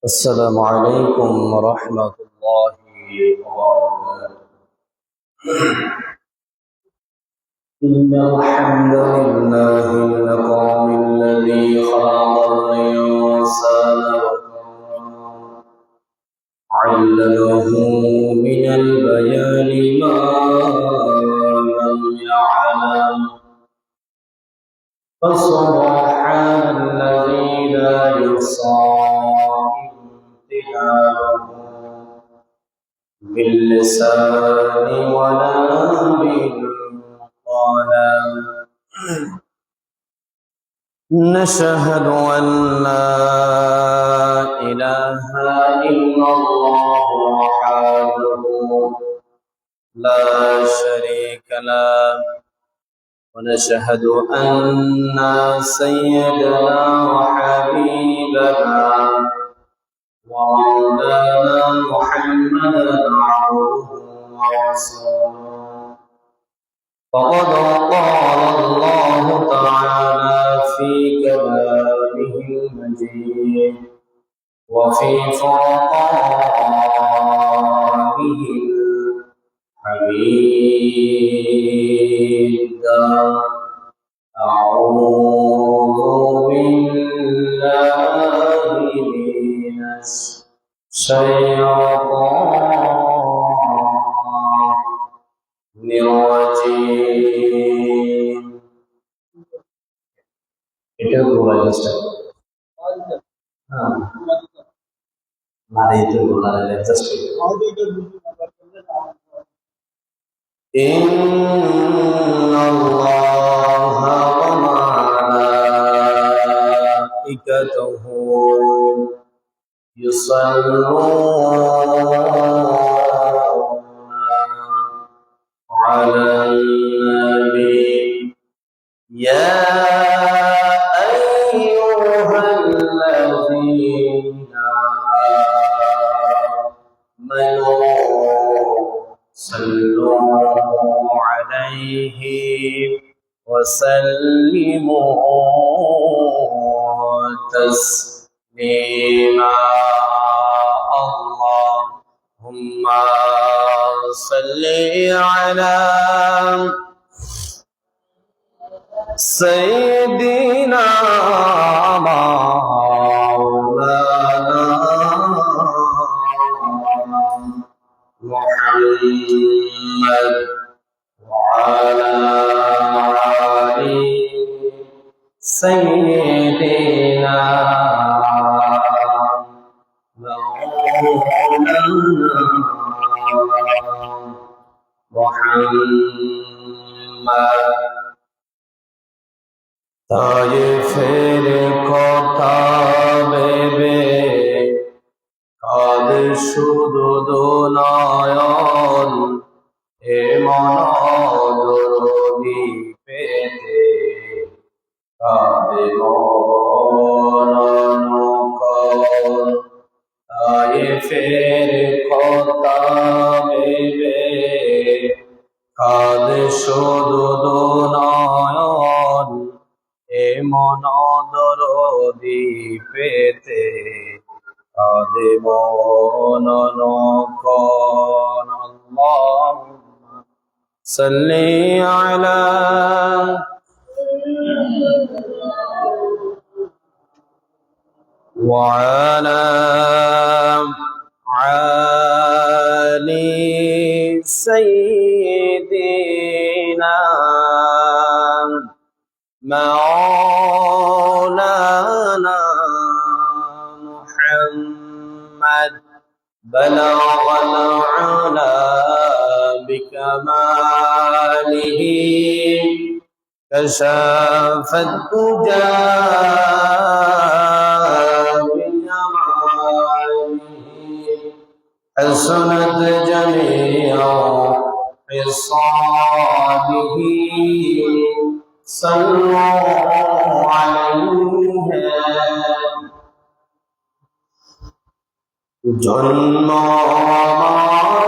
السلام عليكم ورحمة الله وبركاته. إن الحمد لله الأكرم الذي خلق الإنسان علمه من البيان ما لم يعلم فسبحان الذي لا يحصى باللسان ولا بالقلم نشهد أن لا إله إلا الله وحده لا شريك له ونشهد أن سيدنا وحبيبنا ومولانا محمدا عبده ورسوله فقد قال الله تعالى في كلامه المجيد وفي فرقانه الحميد أعوذ بالله من الشيطان الرجيم. এটা বলা যাচ্ছে হ্যাঁ না এটা বলা যাচ্ছে إن الله وملائكته يصلون على النبي يا أيها الذين آمنوا صلوا عليه وسلموا تسليما اللهم صل على سيدنا مولانا محمد وعلى آل سيدنا مولانا محمد তায়েফের কথা ভেবে কাঁদে শুধু দোনয়ন এ মনদরদি পেতে কাঁদে মননকর তায়েফের কথা ভেবে কাঁদে শুধু দোনয়ন এ মনদরদি পেতে কাঁদে মননকর আল্লাহুম্মা সাল্লি আলা ওয়া আলা আলি সাইয়্যিদিনা مولانا محمد بلغ العلا بكماله كشف الدجى بجماله حسنت جميع خصاله صلوا عليه জন্ম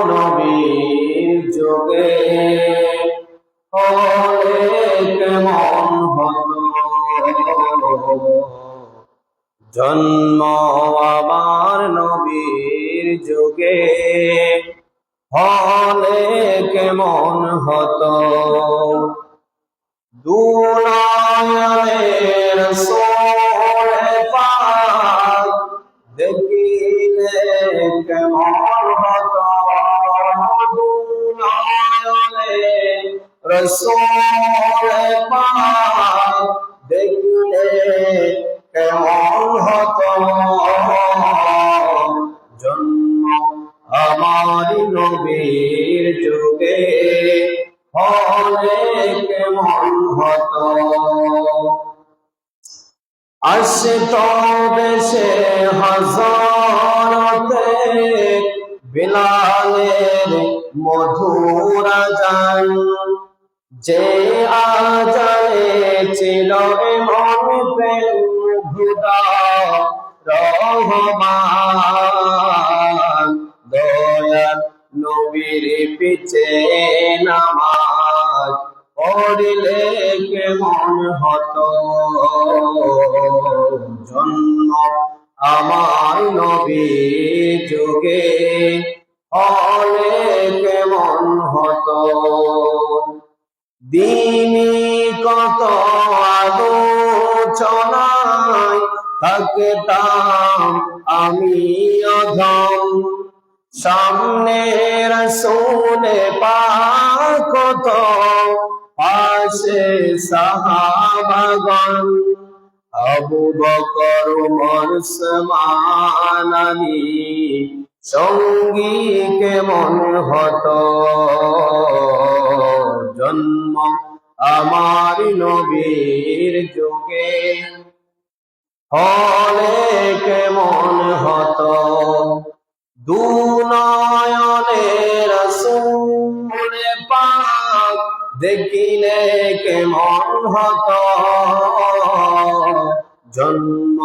নবীর যোগে হলে কেমন হতো জন্ম আমার নবীর যুগে হলে কেমন হতো, দুনয়নের সোলে পাক দেখিলে কেমন হতো, দুনয়নের সোলে পাক দেখিলে কেমন হতো, জন্ম আমার নবীর যুগে হলে কেমন হতো। আসত বেশে হযরতে বিলালের মধুর আযান, যে আযানে ছিল এমন প্রেম খুদা রহমান, দয়াল নবীর পিছে নামাজ পড়লে কেমন হতো, জন্ম আমার নবীর যুগে হলে কেমন হতো। দিনী কত আলোচনায় থাকতাম আমি অধম, সামনে রাসূল পাক কত, পাশে সাহাবাগণ, আবু বকর ওমর ওসমান আলী সঙ্গী কেমন হতো, জন্ম আমার নবীর যুগে হলে কেমন হতো, দুনয়নের রাসূল পাক দেখিলে কেমন হতো, জন্ম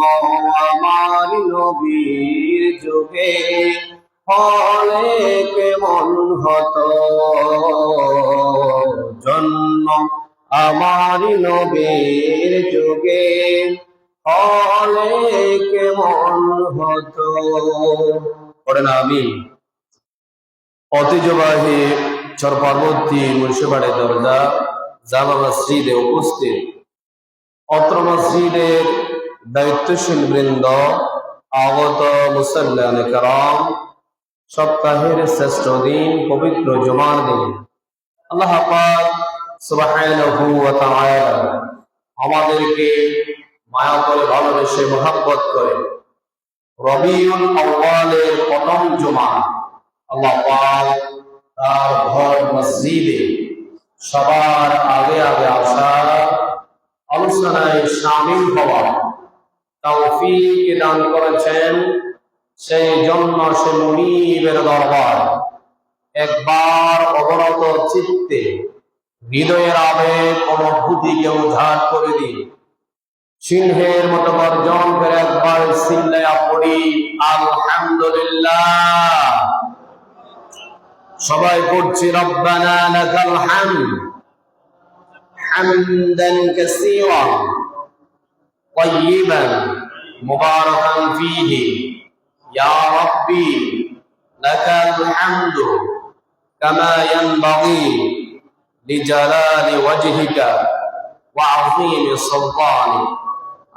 আমার নবীর যুগে হলে কেমন হতো, জন্ম আমার নবীর যুগে হলে কেমন হতো। পড়েন আমিন। ঐতিহ্যবাহী চরপার্বতী মুন্সিপাড়া দরজা জামা মসজিদে উপস্থিত অত্র মসজিদের দায়িত্বশীল বৃন্দ, আগত মুসল্লিয়ান কেরাম, সপ্তাহের শ্রেষ্ঠ দিন পবিত্র জুমার দিন আল্লাহ পাক সুবহানাহু ওয়া তাআলা আমাদেরকে মায়া করে, ভালোবেসে, মহব্বত করে রবিউল আউয়ালের প্রথম জুমা আল্লাহ পাক তার ঘর মসজিদে সবার আগে আগে আসা, আলোচনায় শামিল হওয়া তৌফিক দান করেছেন। সেই জন্য সে মুনিবের দরবার একবার অবনত চিত্তে হৃদয়ের আবেগ অনুভূতিকে উদ্ধার করে দিন, সিংহের মতো গর্জন করে একবার চিল্লায়া পড়ি আলহামদুলিল্লাহ। সবাই পড়ছি রব্বানা লাকাল হামদ হামদান কাসীরা তাইয়িবান মুবারাকান ফীহি ইয়া রাব্বি লাকাল হামদু কামা ইয়ানবাগি লিজালালি ওয়াজহিকা ওয়া আযীমি সুলতানি।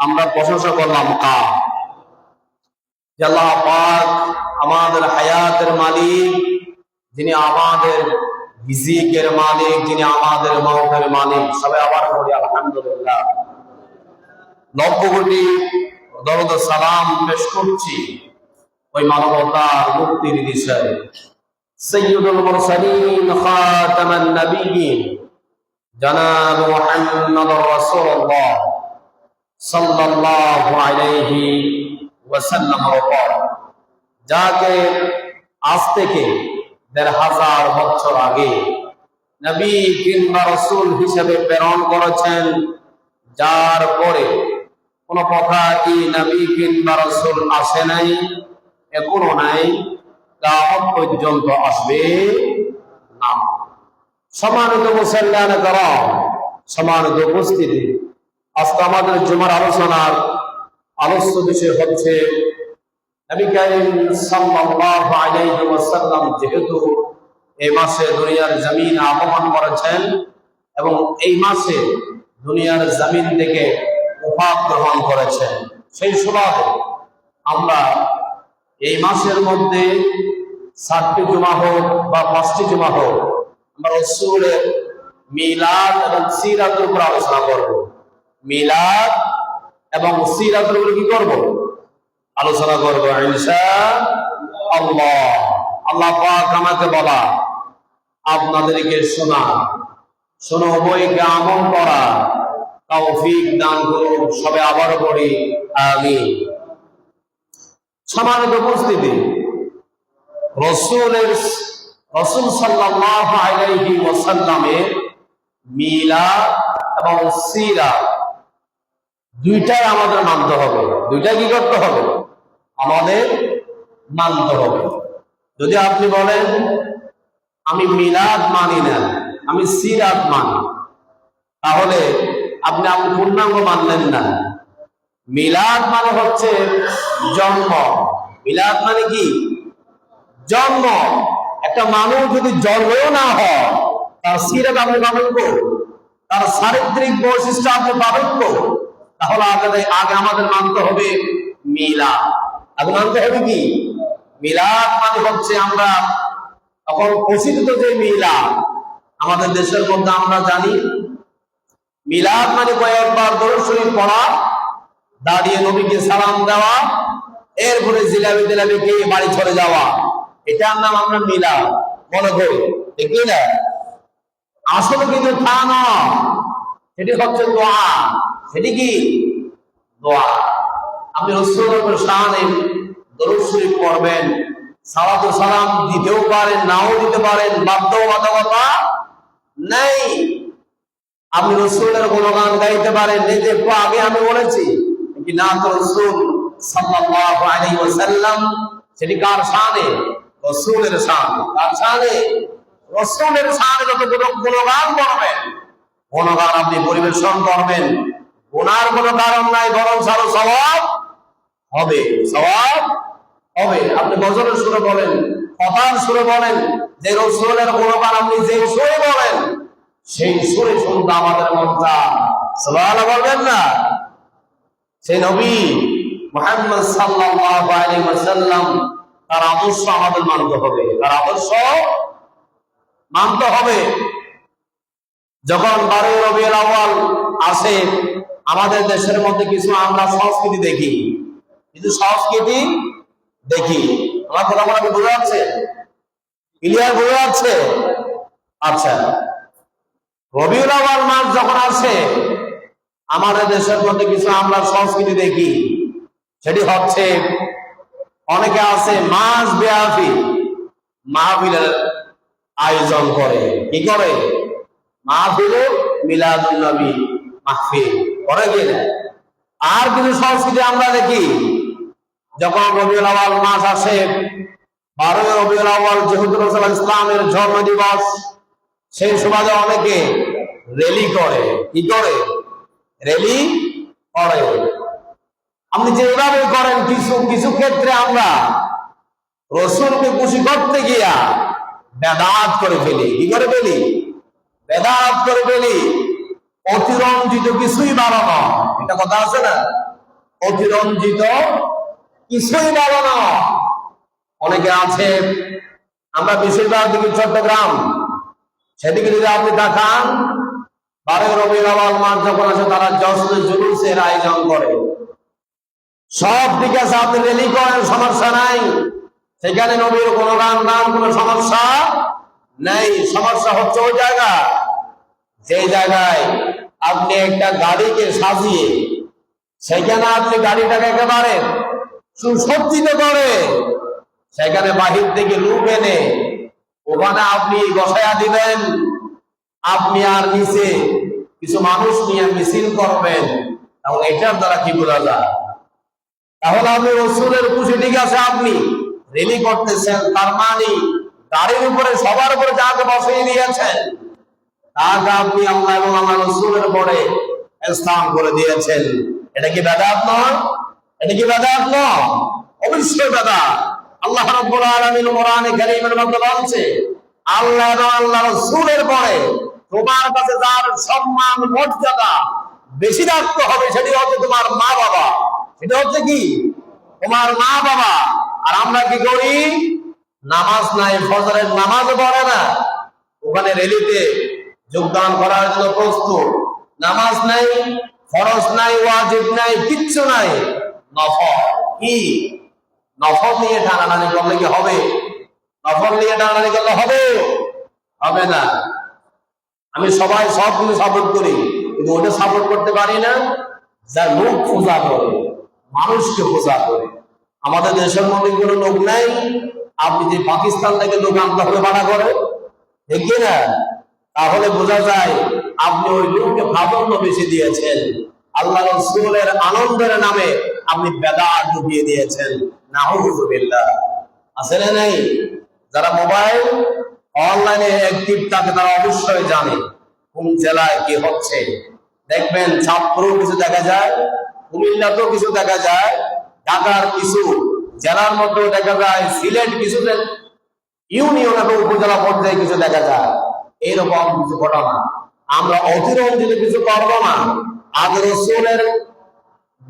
আমরা প্রশংসা করলাম যে আল্লাহ পাক আমাদের হায়াতের মালিক, যিনি আমাদের রিজিকের মালিক, যিনি আমাদের মওতের মালিক। সবাই আবার বলি আলহামদুলিল্লাহ। 90 কোটি দরুদ ও সালাম পেশ করছি ওই মানবতার মুক্তির দিশায় সাইয়্যিদুল মুরসালিন খাতামান নবিয়্যিন জনাব মুহাম্মদুর রাসূলুল্লাহ সাল্লাল্লাহু আলাইহি ওয়াসাল্লাম, যাকে আজ থেকে ১৫০০ বছর আগে নবী কিংবা রাসূল হিসেবে প্রেরণ করেছেন, যার পরে কোন কথা এই নবী কিংবা রাসূল আসে নাই, এখনো নাই, কিয়ামত পর্যন্ত আসবে না। সম্মানিত মুসল্লিয়ান কেরাম, সম্মানিত উপস্থিতি, আজকে আমাদের জুমার আলোচনার আলোচ্য বিষয় হচ্ছে নবী করিম সাল্লাল্লাহু আলাইহি ওয়াসাল্লাম যেহেতু এই মাসে দুনিয়ার জমিন আগমন করেছেন এবং এই মাসে দুনিয়ার জমিন থেকে ওফাত গ্রহণ করেছেন, সেই সুবাদে আমরা এই মাসের মধ্যে 7টি জুমা হোক বা 5টি জুমা হোক আমরা রাসূলের মিলাদ এবং সিরাতের উপর আলোচনা করব। মিলাদ এবং সিরাতের উপর কি করব? আলোচনা করব ইনশাআল্লাহ। আল্লাহ পাক আমাকে বলা, আপনাদেরকে শোনা, শোনো বইকে আমল করা তৌফিক দান করুন। সবে আবার পড়ি আমিন। সম্মানিত উপস্থিতি, রাসূল সাল্লাল্লাহু আলাইহি ওয়াসাল্লামের মিলাদ এবং সিরাত দুইটাই আমাদের মানতে হবে। দুইটা কি করতে হবে? আমাদের মানতে হবে। যদি আপনি বলেন আমি মিলাদ মানি না, আমি সিরাত মানি, তাহলে আপনি পূর্ণাঙ্গ মানলেন না। মিলাদ মানে হচ্ছে জন্ম। মিলাদ মানে কি? জন্ম। একটা মানুষ যদি জন্মেও না হয়, তার সিরাত আপনি পাবেন তো, তার চারিত্রিক বৈশিষ্ট্য আপনি পাবেন তো, তাহলে আগে আমাদের মানতে হবে মিলাদ। আগে মানতে হবে কি? মিলাদ মানে হচ্ছে আমরা তখন প্রচলিত যে মিলাদ আমাদের দেশের মধ্যে আমরা জানি, মিলাদ মানে কয়েকবার দরুদ শরীফ পড়া, দাঁড়িয়ে নবীকে সালাম দেওয়া, এরপরে জিলাপি টিলাপি খেয়ে বাড়ি চলে যাওয়া, এটার নাম আমরা মিলাদ মনে করি, ঠিক না? আসলে কিন্তু তা নয়, সেটি হচ্ছে দোয়া। সেটি কি? দোয়া। আপনি রাসূলের উপর শানে দরুদ শরীফ পড়বেন, সালাত ও সালাম দিতেও পারেন, নাও দিতে পারেন, বাধ্যবাধকতা নেই। আপনি রাসূলের গুণগান গাইতে পারেন, নিজে আগে আমি বলেছি কি না তো রাসূল সাল্লাল্লাহু আলাইহি ওয়াসাল্লাম, সেটি কার শানে? রাসূলের শানে। কার শানে? রাসূলের শানে। যত গুণগান করবেন, গুণগান আপনি পরিবেশন করবেন, গুনার কোনো কারণ নাই, বরং আরো সওয়াব হবে, সওয়াব হবে। আপনি গজলের সুরে বলেন, কথার সুরে বলেন, যে রাসূলের গুণগান আপনি যে সুরে বলেন, সেই সুরে শুনতে আমাদের মনটা সুবহানাল্লাহ বলবেন না? সেই নবী মুহাম্মদ সাল্লাল্লাহু আলাইহি ওয়াসাল্লাম, তার আদর্শ আমাদের মানতে হবে, তার আদর্শ মানতে হবে। যখন 12 রবিউল আউয়াল আসে, আমাদের দেশের মধ্যে কিছু আমরা সংস্কৃতি দেখি, কিছু সংস্কৃতি দেখি। আমার কথা বলা বোঝা যাচ্ছে? ক্লিয়ার বোঝা যাচ্ছে? আচ্ছা, রবিউল আউয়াল মাস যখন আসে, আমাদের দেশের মধ্যে কিছু আমরা সংস্কৃতি দেখি, সেটি হচ্ছে অনেকে আছে মাস ব্যাপী মাহফিলের আয়োজন করে। কি করে? মাহফিল মিলাদুন নবী মাহফিল করে কিনা? আর কিছু সংস্কৃতি আমরা দেখি, যখন রবিউল আউয়াল মাস আসে, 12 রবিউল আউয়াল যেহেতু রাসূল ইসলামের জন্ম দিবস, সেই সুবাদে অনেকে র্যালি করে। কি করে? র্যালি করে। আপনি যেভাবে করেন, কিছু কিছু ক্ষেত্রে আমরা রাসূলকে খুশি করতে গিয়া বেদাত করে ফেলি। কি করে ফেলি? বেদাত করে ফেলি। অতিরঞ্জিত কিছুই ভালো নয়, এটা কথা আছে না? অতিরঞ্জিত কিছুই ভালো নয়। অনেকে আছে, আমরা বেশিরভাগ দিকে চট্টগ্রাম, সেদিকে যদি আপনি দেখান, 12 রবিউল আউয়াল মাস যখন আসে, তারা জশ্নে জুলুসের আয়োজন করে। সব দিকে আছে, আপনি র্যালি করেন, সমস্যা নাই, সেখানে নবীর গুণগান গান, কোনো সমস্যা নেই। সমস্যা হচ্ছে ওই জায়গা, যে জায়গায় আপনি একটা গাড়িকে সাজিয়ে, সেখানে আপনি গাড়িটাকে একেবারে সুসজ্জিত করে, সেখানে বাহির থেকে লোক এনে ওখানে আপনি বসায়া দিবেন, আপনি আর নিচে কিছু মানুষ নিয়ে মিছিল করবেন, তাহলে এটার দ্বারা কি বোঝা যায়? তাহলে আপনি রাসূলের খুশি, ঠিক আছে, আপনি র্যালি করতেছেন, তার মানে গাড়ির উপরে সবার উপরে যাকে বসিয়ে দিয়েছেন, তাকে আপনি আল্লাহ এবং আল্লাহ রাসূলের পরে স্থান করে দিয়েছেন। এটা কি বেদাত নয়? এটা কি বেদাত নয়? অবশ্যই বেদাত। আল্লাহ রাব্বুল আলামিন কোরআনে কারীমের মধ্যে বলছে, আল্লাহ এবং আল্লাহ রাসূলের পরে তোমার কাছে যার সম্মান মর্যাদা বেশি রাখতে হবে সেটি হচ্ছে তোমার মা বাবা। সেটা হচ্ছে কি? তোমার মা বাবা। আর আমরা কি করি? নামাজ নাই, ফজরের নামাজ পড়ে না, ওখানে রেলিতে যোগদান করার জন্য প্রস্তুত। নামাজ নাই, ফরজ নাই, ওয়াজিব নাই, কিচ্ছু নাই, নফল। কি নফল নিয়ে টানাটানি করলে কি হবে? নফল নিয়ে টানাটানি করলে হবে? হবে না। আমি সবাই সবগুলো সাপোর্ট করি, কিন্তু ওটা সাপোর্ট করতে পারি না যা লোক পূজা করে, মানুষকে পূজা করে। আমাদের দেশের মধ্যে কোনো লোক নাই, আপনি যে পাকিস্তান থেকে লোক আনতে হবে ভাড়া করে, দেখি না, তাহলে বোঝা যায় আপনি ওই লোককে প্রাধান্য বেশি দিয়েছেন। আল্লাহ রাসূলের আনন্দের নামে আপনি বেদাত ঢুকিয়ে দিয়েছেন। নাউযুবিল্লাহ। আছে না নাই? যারা মোবাইল অনলাইনে অ্যাক্টিভ থাকে তারা অবশ্যই জানে কোন জেলায় কি হচ্ছে। দেখবেন চাঁদপুরেও কিছু দেখা যায়, কুমিল্লাতেও কিছু দেখা যায়, ঢাকার কিছু জেলার মধ্যেও দেখা যায়, সিলেট কিছু ইউনিয়ন এবং উপজেলা পর্যায়ে কিছু দেখা যায়। এইরকম কিছু ঘটনা আমরা অতিরঞ্জিত কিছু করবো না। আগে রাসূলের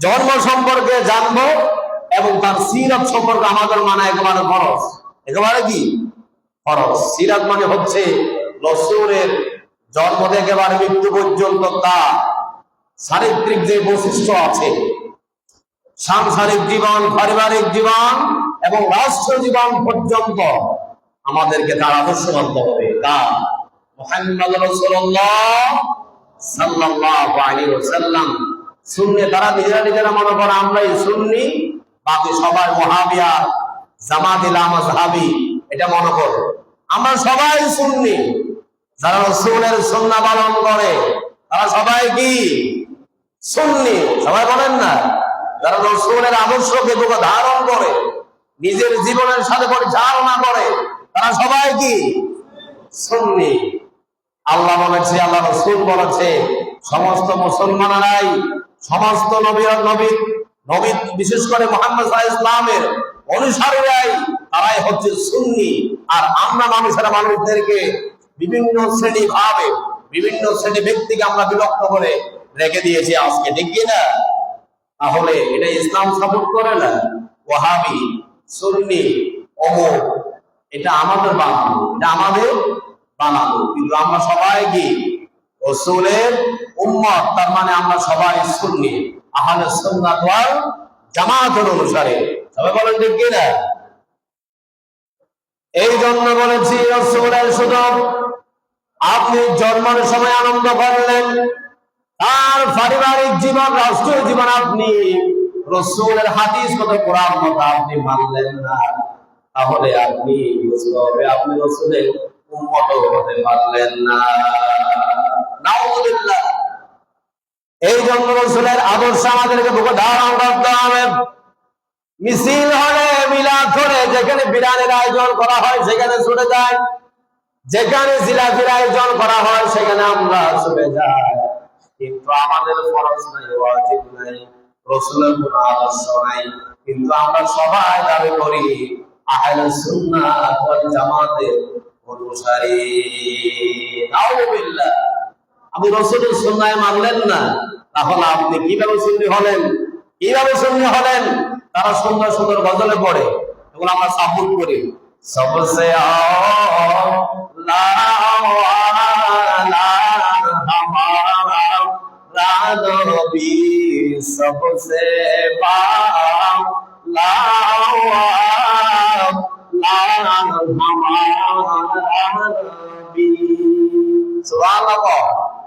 জন্ম সম্পর্কে জানবো এবং তার সিরাত সম্পর্কে আমাদের মানা একেবারে ফরজ। একেবারে কি ফরজ। সিরাত মানে হচ্ছে রাসূলের জন্ম থেকে একেবারে মৃত্যু পর্যন্ত তার চারিত্রিক যে বৈশিষ্ট্য আছে, সাংসারিক জীবন, পারিবারিক জীবন এবং রাষ্ট্র জীবন পর্যন্ত আমাদেরকে তার আদর্শ মানতে হবে। তার মুহাম্মদ রাসূলুল্লাহ সাল্লাল্লাহু আলাইহি ওয়াসাল্লাম সুন্নি। তারা নিজেরা মনে করে আমরাই সুন্নি, বাকি সবাই ওয়াহাবিয়া, জামাতিল মাযহাবি, এটা মনে করে আমরা সবাই সুন্নি। যারা রাসূলের সুন্নাহ পালন করে তারা সবাই কি সুন্নি? সবাই বলেন না? যারা রাসূলের আদর্শকে বুকে ধারণ করে নিজের জীবনের সাথে পরিচালনা করে তারা সবাই কি সুন্নি। আল্লাহ বলেছে, আল্লাহ রাসূল বলেছে, সমস্ত মুসলমানরাই, সমস্ত নবী বিশেষ করে মুহাম্মদ সাল্লাল্লাহু আলাইহি ওয়াসাল্লামের অনুসারীরাই তারাই হচ্ছে সুন্নি। আর আমরা মানুষদেরকে বিভিন্ন শ্রেণী ভাবে, বিভিন্ন শ্রেণী ব্যক্তিকে আমরা বিভক্ত করে রেখে দিয়েছি আজকে, ঠিক না? তাহলে এটা ইসলাম সাপোর্ট করে না? ওয়াহাবি, সুন্নি, অমুক, এটা আমাদের বানানো, এটা আমাদের বানানো। কিন্তু আমরা সবাই কি রাসূলের উম্মত, তার মানে আমরা সবাই সুন্নি, আহলে সুন্নাত ওয়াল জামাতের অনুসারী। সবাই বলেন ঠিক কি না? এই জন্য বলেছি রাসূলের শুধু আপনি জন্মের সময় আনন্দ করলেন, তার পারিবারিক জীবন, রাষ্ট্রীয় জীবন আপনি রাসূলের হাদিস মতো কোরআন মতো আপনি মানলেন না, তাহলে আপনি বুঝতে হবে আপনি রাসূলের উম্মত হতে পারলেন না। নাউযুবিল্লাহ। এই জন্য রাসূলের আদর্শ আমাদেরকে বুকে ধারণ করতে হবে। মিছিল হলে, মিলাদ হলে, যেখানে বিরানের আয়োজন করা হয় সেখানে ছুটে যায়, যেখানে জিলাপির আয়োজন করা হয় সেখানে আমরা ছুটে যাই, কিন্তু আমাদের ফরজ নাই, ওয়াজিব নাই, রাসূলের কোনো আদর্শ নাই। কিন্তু আমরা সবাই দাবি করি আহলে সুন্নাত ওয়াল জামাতের অনুসারী। নাউযুবিল্লাহ। আপনি রাসূলের সুন্নাহ মানলেন না, তাহলে আপনি কিভাবে সুন্নি হলেন? কিভাবে সুন্নি হলেন? তারা সুন্দর সুন্দর গজলে পড়ে, এগুলো আমরা সাপোর্ট করি। সবসে নবী সবসে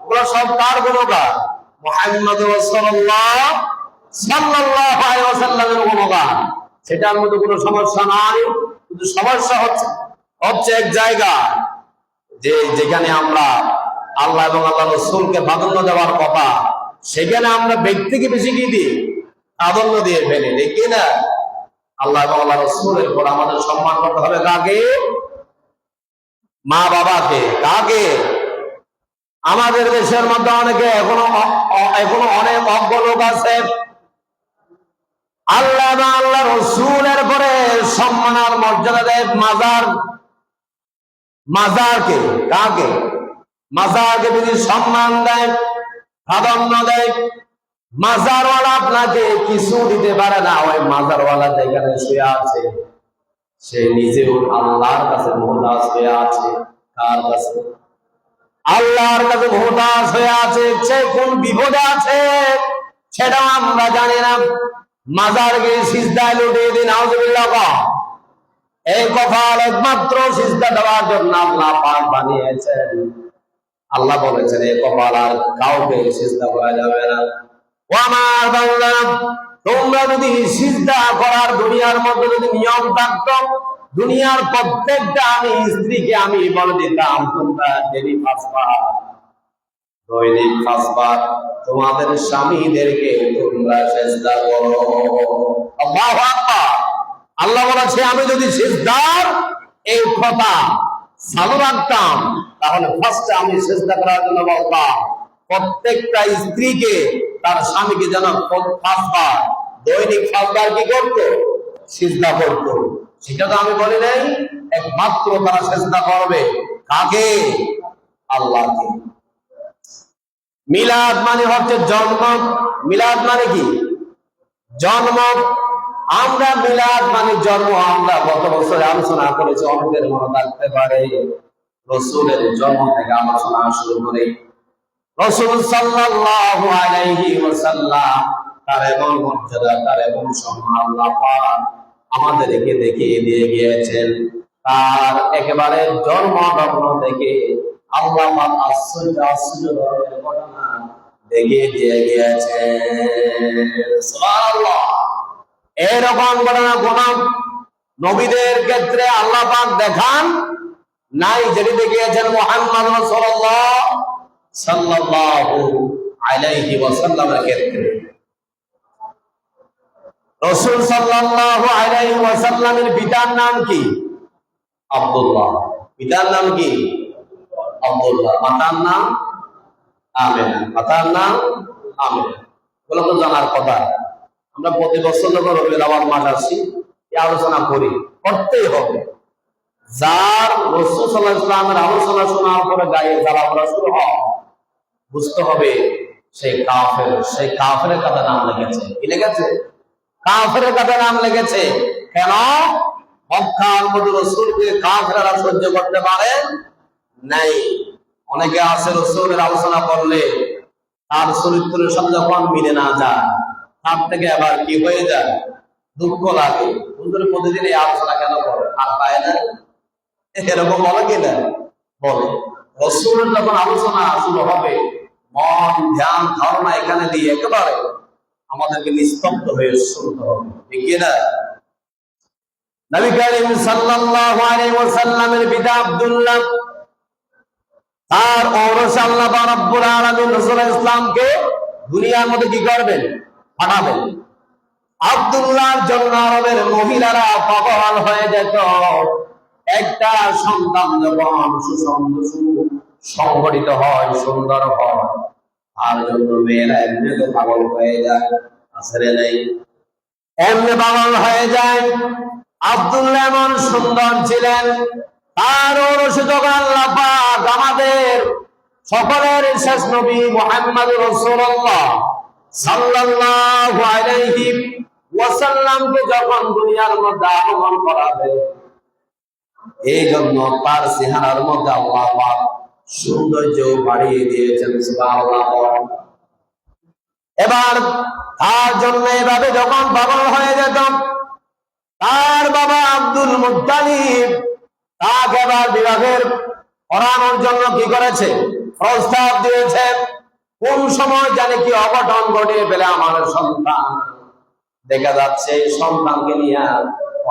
ওগুলো সব কার গুণগান? মুহাম্মদ রাসূলুল্লাহ সাল্লাল্লাহু আলাইহি ওয়াসাল্লামের গুণগান। সেটার মধ্যে কোনো সমস্যা নাই, কিন্তু সমস্যা হচ্ছে এক জায়গা, যেখানে আমরা আল্লাহ এবং আল্লাহ রাসূলকে প্রাধান্য দেওয়ার কথা, সেখানে আমরা ব্যক্তিকে বেশি কি দিই? প্রাধান্য দিয়ে ফেলি, দেখি না? আল্লাহ এবং আল্লাহ রাসূলের পর আমাদের সম্মান করতে হবে কাকে? মা বাবাকে। কাকে? আমাদের দেশের মধ্যে অনেকে এখনো অনেক অজ্ঞ লোক আছে, আল্লাহ এবং আল্লাহ রসুলের পরে সম্মান আর মর্যাদা দেয় মাজারকে। কাকে? মাজারকে যদি সম্মান দেয়, প্রাধান্য দেয়, মাজারওয়ালা আপনাকে কিছু দিতে পারে না। ওই মাজারওয়ালা যেখানে শুয়ে আছে সে নিজেও আল্লাহর কাছে মুহতাজ হয়ে আছে। কার কাছে? আল্লাহর কাছে মুহতাজ হয়ে আছে। সে কোন বিপদে আছে সেটাও আমরা জানি না। মাজারকে সিজদায় লুটিয়ে দিন, আউযুবিল্লাহ। এই কপাল একমাত্র সিজদা দেওয়ার জন্য আল্লাহ পাক বানিয়েছেন। আল্লাহ বলেছেন এই কপাল আর কাউকে সিজদা করা যাবে না। ও আমার বান্দা, তোমরা যদি সিজদা করার দুনিয়ার মধ্যে যদি নিয়ম থাকতো, দুনিয়ার প্রত্যেকটা আমি স্ত্রীকে আমি বলে দিতাম তোমরা দৈনিক 5 বার তোমাদের স্বামীদেরকে তোমরা সিজদা করো। আল্লাহু আকবার। আল্লাহ বলেছে আমি যদি সিজদার এই কথা চালু রাখতাম তাহলে ফার্স্টে আমি সিজদা করার জন্য বলতাম প্রত্যেকটা স্ত্রীকে তার স্বামীকে যেন 5 বার দৈনিক 5 বার কি করতো? সিজদা করতো। সেটা তো আমি বলি নাই। একমাত্র তারা সিজদা করবে কাকে? আল্লাহকে। মিলাদ মানে হচ্ছে জন্ম। মিলাদ মানে কি? জন্ম। আমরা মিলাদ মানে জন্ম আমরা গত বছর আলোচনা করেছি, অনেকের মনে থাকতে পারে। রাসূলের জন্ম থেকে আলোচনা শুরু করে রাসূল সাল্লাল্লাহু আলাইহি ওয়াসাল্লাম তার এমন মর্যাদা, তার এমন সম্মান আল্লাহ পাক আমাদেরকে দেখিয়ে দিয়ে গিয়েছেন। তার একেবারে জন্মলগ্ন থেকে আল্লাহ পাক আশ্চর্য ধরনের ঘটনা দেখিয়ে দিয়ে গিয়েছেন। সুবহানাল্লাহ। এরকম ঘটনা কোন নবীদের ক্ষেত্রে আল্লাহ পাক দেখান নাই, যেটি দেখিয়েছেন মুহাম্মদ রাসূলুল্লাহ সাল্লাল্লাহু আলাইহি ওয়াসাল্লামের ক্ষেত্রে। রাসূল সাল্লাল্লাহু আলাইহি ওয়াসাল্লামের পিতার নাম কি? আব্দুল্লাহ। পিতার নাম কি? আব্দুল্লাহ। মাতার নাম আমিনা। মাতার নাম আমিনা। বলে তো জানার কথা। আমরা প্রতি বছর যখন রবিউল আউয়াল মাস আসি এই আলোচনা করি, করতেই হবে। যার রাসূল সাল্লাল্লাহু আলাইহি ওয়াসাল্লামের আলোচনা শোনার পরে গায়ে জ্বালা পড়া শুরু হয়, বুঝতে হবে সেই কাফের। সেই কাফেরের কথা নাম লেগেছে। কি লেগেছে? কাফেরের কথা নাম লেগেছে। কেন? মক্কার মধ্যে রাসূলকে কাফেররা সহ্য করতে পারে নাই। অনেকে আছে রাসূলের আলোচনা করলে তার চরিত্রের সাথে যখন মিলে না যায় তার থেকে আবার কি হয়ে যায়? দুঃখ লাগে। হুজুর প্রতিদিন এই আলোচনা কেন করে? আর পায় না? এরকম বলে কিনা? বলে। রাসূলের যখন আলোচনা শুরু হবে মন ধ্যান ধারণা এখানে দিয়ে একেবারে আমাদেরকে নিস্তব্ধ হয়ে শুনতে হবে। ঠিক কিনা? নবী করিম সাল্লাল্লাহু আলাইহি ওয়াসাল্লামের পিতা আব্দুল্লাহ, তার ঔরস আল্লাহ রাব্বুল আলামিন রাসূল ইসলামকে দুনিয়ার মধ্যে কি করবেন? পাঠাবেন। আব্দুল্লাহর জন্য আরবের মহিলারা পাগল হয়ে যেত। একটা সন্তান যখন সংগঠিত হয়, সুন্দর হয়, তার জন্য মেয়েরা এমনি তো পাগল হয়ে যায়। আসলে নেই, এমনি পাগল হয়ে যায়। আব্দুল্লাহ এমন সুন্দর ছিলেন, তার ঔরসে যখন আল্লাহ পাক আমাদের সকলের শেষ নবী মুহাম্মদ রাসূলুল্লাহ সাল্লাল্লাহু আলাইহি ওয়াসাল্লামকে যখন দুনিয়ার মধ্যে আগমন করাবে, এই জন্য তার চেহারার মধ্যে আল্লাহ পাক সৌন্দর্য বাড়িয়ে দিয়েছেন। সুবহানাল্লাহ। এবার তার জন্য এভাবে যখন পাগল হয়ে যেত, তার বাবা আব্দুল মুত্তালিব তাকে এবার বিবাহের করানোর জন্য কি করেছে? প্রস্তাব দিয়েছে। কোন সময় জানে কি অঘটন ঘটিয়ে ফেলে আমার সন্তান। দেখা যাচ্ছে সন্তানকে নিয়ে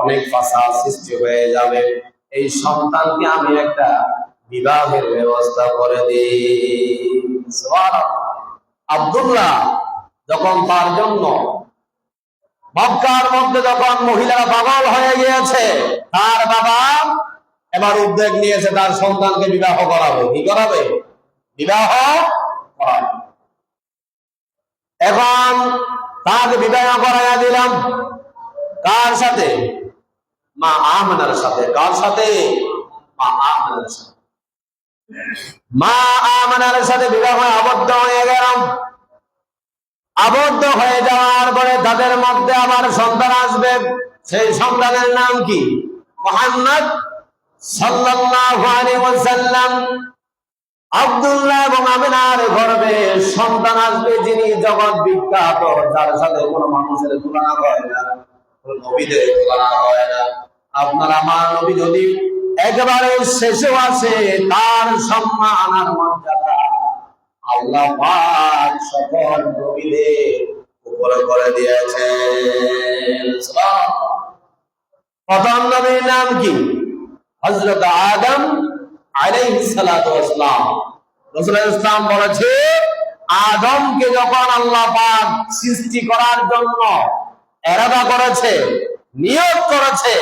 অনেক ফাসাদ সৃষ্টি হয়ে যাবে, এই সন্তানকে আমি একটা বিবাহের ব্যবস্থা করে দিই। সুবহানাল্লাহ। আব্দুল্লাহ যখন তার জন্য মক্কার মধ্যে যখন মহিলারা পাগল হয়ে গিয়েছে, তার বাবা এবার উদ্যোগ নিয়েছে তার সন্তানকে বিবাহ করাবে। কি করাবে? বিবাহ করাবে। এখন তাকে বিবাহ করাইয়া দিলাম কার সাথে? মা আমেনার সাথে। কার সাথে? মা আমেনার সাথে। মা আমেনার সাথে বিবাহ আবদ্ধ হয়ে গেলাম। আবদ্ধ হয়ে যাওয়ার পরে তাদের মধ্যে আবার সন্তান আসবে। সেই সন্তানের নাম কি? মুহাম্মদ সাল্লাল্লাহু আলাইহি ওয়াসাল্লাম। আব্দুল্লাহ এবং আমিনার গর্ভে সন্তান আসবে যিনি জগৎ বিখ্যাত, যার সাথে কোনো মানুষের তুলনা হয় না, কোনো নবীদের তুলনা হয় না। আপনার আমার নবী যদি একেবারে শেষেও আসে, তার সম্মান আর মর্যাদা আল্লাহ পাক সকল নবীদের উপরে করে দিয়েছেন। প্রথম নবীর নাম কি? হযরত আদম আলাইহিস সালাতু ওয়াস সালাম। রাসূলুল্লাহ ইসলাম বলেছে, আদমকে যখন আল্লাহ পাক সৃষ্টি করার জন্য ইরাদা করেছে, নিয়ত করেছে,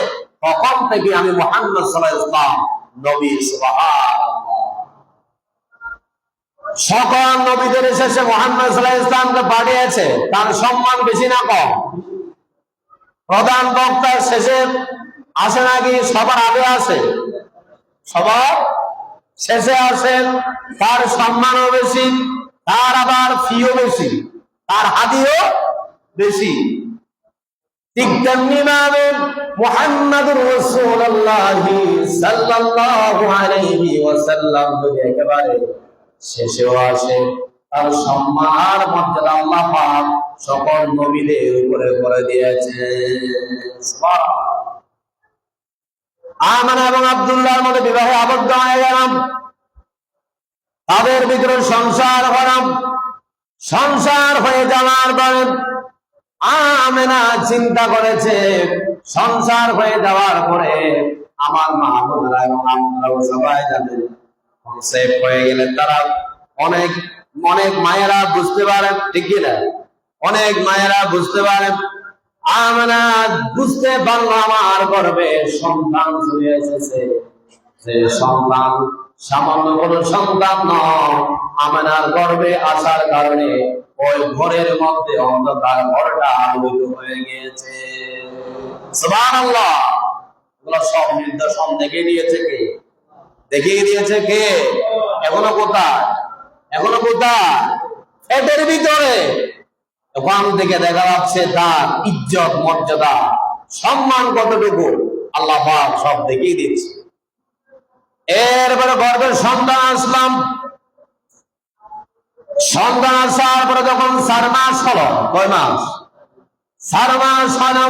তখন থেকে আমি মুহাম্মদ সাল্লাল্লাহু আলাইহি ওয়াসাল্লাম নবী। সুবহানাল্লাহ। সকল নবীদের শেষে মুহাম্মদ সাল্লাল্লাহু আলাইহি ওয়াসাল্লামকে পাঠিয়েছে। তার সম্মান বেশি না কম? প্রধান বক্তার শেষে আসে নাকি সবার আগে আসে? সবার শেষে আসেন। তার সম্মানও বেশি, তার আবার ফিও বেশি, তার হাদিও বেশি। ঠিক তেমনি ভাবে মুহাম্মাদুর রাসূলুল্লাহ সাল্লাল্লাহু আলাইহি ওয়াসাল্লাম যদি একেবারে শেষেও আসে, তার সম্মান আর মর্যাদা আল্লাহ পাক সকল নবীদের উপরে করে দিয়েছেন। সুবহানাল্লাহ। আমেনা এবং আব্দুল্লাহর মধ্যে বিবাহে আবদ্ধ হয়ে গেলাম। তাদের ভিতরে সংসার হলাম। সংসার হয়ে যাওয়ার পরে আমেনা চিন্তা করেছে, সংসার হয়ে যাওয়ার পরে আমার মা বোনেরা এবং আপনারাও সবাই জানেন, কনসেপ্ট হয়ে গেলে তারা অনেক অনেক মায়েরা বুঝতে পারেন, ঠিক কিনা? অনেক মায়েরা বুঝতে পারেন। আমেনা বুঝতে পারলো আমার গর্ভে সন্তান চলে এসেছে। যে সন্তান সামান্য কোনো সন্তান নয়, আমেনার গর্ভে আসার কারণে ওই ঘরের মধ্যে অন্ধকার ঘরটা আলোকিত হয়ে গিয়েছে। সুবহানাল্লাহ। এগুলো সব নিদর্শন দেখিয়ে দিয়েছে কে? দেখিয়ে দিয়েছে কে? এখনো কোথায়? এখনো কোথায়? পেটের ভিতরে। ওখান থেকে দেখা যাচ্ছে তার ইজ্জত, মর্যাদা, সম্মান কতটুকু আল্লাহ পাক সব দেখিয়ে দিচ্ছে। এরপরে গর্ভের সন্তান আসলাম। সন্তান আসার পরে যখন 4 মাস হলো, কয় মাস? 4 মাস হলো।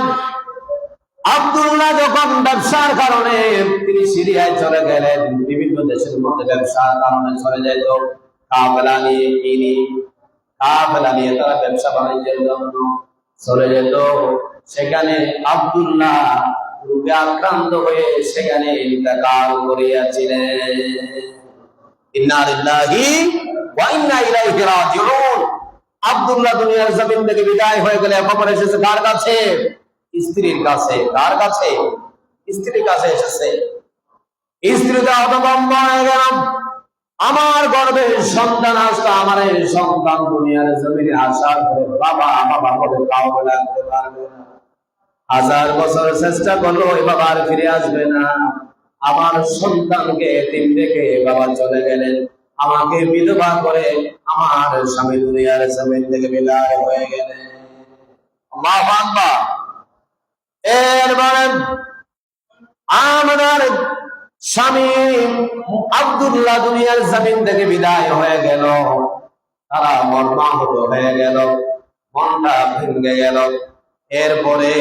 আব্দুল্লাহ যখন ব্যবসার কারণে তিনি সিরিয়ায় চলে গেলেন, বিভিন্ন দেশের মধ্যে ব্যবসার কারণে চলে যেত, কাফেলা নিয়ে কাফেলা নিয়ে তারা ব্যবসা বাণিজ্যের জন্য চলে যেত। সেখানে আব্দুল্লাহ রোগে আক্রান্ত হয়ে সেখানে ইন্তেকাল করিয়াছিলেন। ইন্না লিল্লাহি ওয়া ইন্না ইলাইহি রাজিউন। আব্দুল্লাহ দুনিয়ার জমিন থেকে বিদায় হয়ে গেলে খবর এসেছে কার কাছে? স্ত্রীর কাছে। কার কাছে? স্ত্রীর কাছে এসেছে। স্ত্রীতে হতভম্ব হয়ে গেলাম। আমার গর্ভে সন্তান আসতো, আমার এই সন্তান দুনিয়ার জমিনে আসার পরে বাবা বলে কাউকে ডাকতে পারবে না। 1000 বছর চেষ্টা করলো, এই বাবা আর ফিরে আসবে না। আমার সন্তানকে এতিম রেখে বাবা চলে গেলেন। আমাকে বিধবা করে আমার স্বামী দুনিয়ার জমিন থেকে বিদায় হয়ে গেলেন। আল্লাহু আকবার। এরপরে আমাদের স্বামী আব্দুল্লাহ দুনিয়ার জমিন থেকে বিদায় হয়ে গেল। তারা মর্মাহত হয়ে গেল, মনটা ভেঙে গেল। এরপরে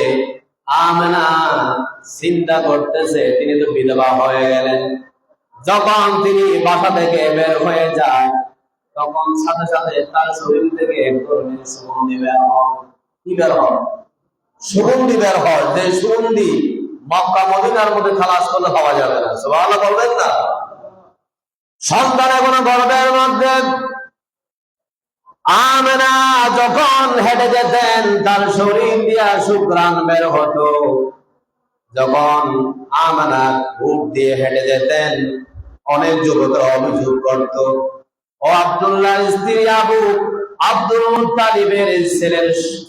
আমেনা চিন্তা করতেছে, তিনি তো বিধবা হয়ে গেলেন। যখন তিনি বাসা থেকে বের হয়ে যায়, তখন সাথে সাথে তার শরীর থেকে সুগন্ধি বের হয়। কি বের হয়? সুগন্ধি বের হয়। যে সুগন্ধি মক্কা মদিনার মধ্যে খালাস করলে পাওয়া যাবে না। সুবহানাল্লাহ বলবেন না? সন্তান এখনো গর্ভের মধ্যে। আমেনা যখন হেঁটে যেতেন, তার শরীর দিয়া সুঘ্রাণ বের হতো। যখন আমেনা বুক দিয়ে হেঁটে যেতেন, অনেক যুবকরা অভিযোগ করত, ও আব্দুল্লাহ স্ত্রী আব্দুল মুত্তালিবের